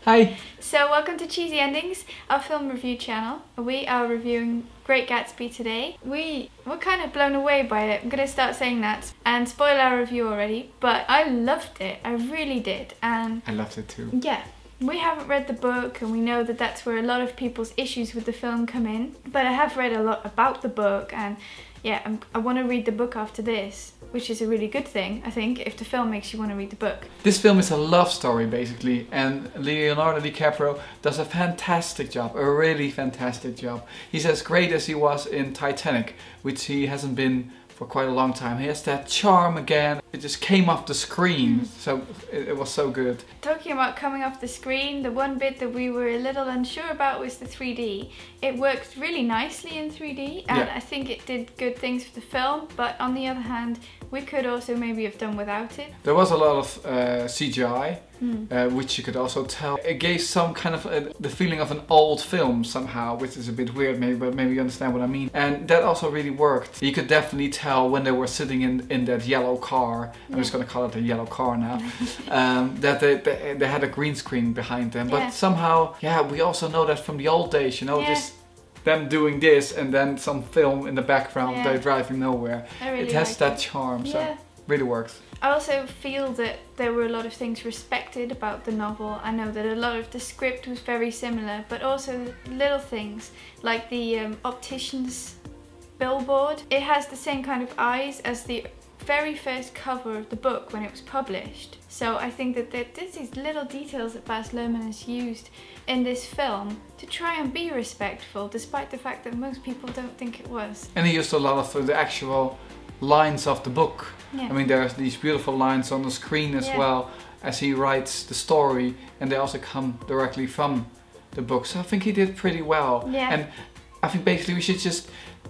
Hi! So welcome to Cheesy Endings, our film review channel. We are reviewing Great Gatsby today. We were kind of blown away by it. I'm going to start saying that and spoil our review already, but I loved it. I really did. And I loved it too. Yeah. We haven't read the book and we know that that's where a lot of people's issues with the film come in. But I have read a lot about the book and yeah, I want to read the book after this, which is a really good thing, I think, if the film makes you want to read the book. This film is a love story basically, and Leonardo DiCaprio does a fantastic job, a really fantastic job. He's as great as he was in Titanic, which he hasn't been for quite a long time. He has that charm again. It just came off the screen, so it was so good. Talking about coming off the screen, the one bit that we were a little unsure about was the 3D. It worked really nicely in 3D, and yeah. I think it did good things for the film, but on the other hand, we could also maybe have done without it. There was a lot of CGI, which you could also tell. It gave some kind of the feeling of an old film somehow, which is a bit weird maybe, but maybe you understand what I mean. And that also really worked. You could definitely tell when they were sitting in that yellow car, I'm just gonna call it a yellow car now, that they had a green screen behind them. But somehow, yeah, we also know that from the old days, you know, just them doing this and then some film in the background, they're driving nowhere. Really it has that charm, so really works. I also feel that there were a lot of things respected about the novel. I know that a lot of the script was very similar, but also little things like the optician's billboard. It has the same kind of eyes as the very first cover of the book when it was published. So I think that there's these little details that Baz Luhrmann has used in this film to try and be respectful, despite the fact that most people don't think it was. And he used a lot of the actual lines of the book. Yeah. I mean, there's these beautiful lines on the screen as well as he writes the story, and they also come directly from the book. So I think he did pretty well. Yeah. And I think basically we should just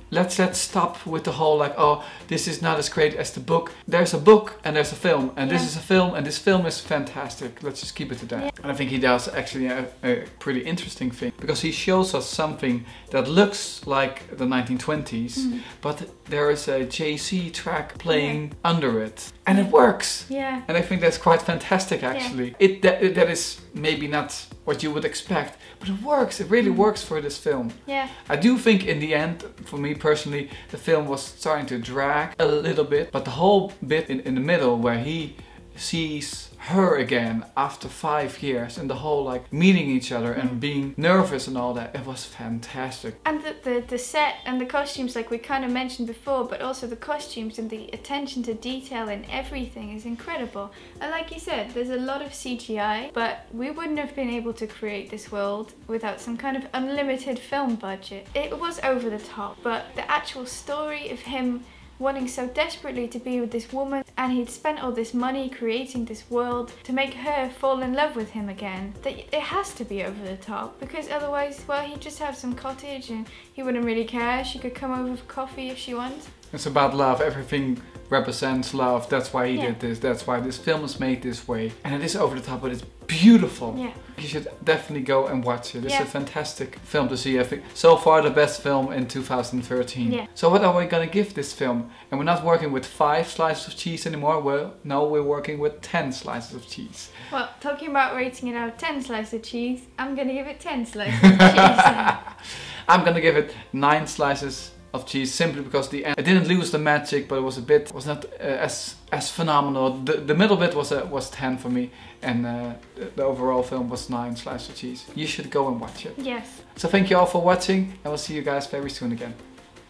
let's stop with the whole like, oh, this is not as great as the book. There's a book and there's a film, and this is a film, and this film is fantastic. Let's just keep it to that. Yeah. And I think he does actually a pretty interesting thing, because he shows us something that looks like the 1920s, but there is a JC track playing under it, and it works. Yeah. And I think that's quite fantastic actually. That is maybe not what you would expect, but it works. It really works for this film. Yeah. I do think in the end, for me personally, the film was starting to drag a little bit, but the whole bit in the middle where he sees her again after 5 years, and the whole like meeting each other and being nervous and all that, it was fantastic. And the set and the costumes, like we kind of mentioned before, but also the costumes and the attention to detail in everything is incredible. And like you said, there's a lot of CGI, but we wouldn't have been able to create this world without some kind of unlimited film budget. It was over the top, but the actual story of him wanting so desperately to be with this woman, and he'd spent all this money creating this world to make her fall in love with him again, that it has to be over the top, because otherwise, well, he'd just have some cottage and he wouldn't really care. She could come over for coffee if she wants. It's about love. Everything represents love. That's why he did this. That's why this film is made this way. And it is over the top, but it's beautiful. Yeah. You should definitely go and watch it. It's a fantastic film to see. I think so far the best film in 2013. Yeah. So what are we gonna give this film? And we're not working with 5 slices of cheese anymore. Well, no, we're working with 10 slices of cheese. Well, talking about rating it out of 10 slices of cheese, I'm gonna give it 10 slices of cheese. I'm gonna give it 9 slices of cheese, simply because the end, I didn't lose the magic, but it was not as phenomenal. The middle bit was 10 for me, and the overall film was 9 slices of cheese. You should go and watch it. Yes. So thank you all for watching, and we'll see you guys very soon again.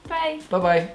Bye. Bye bye.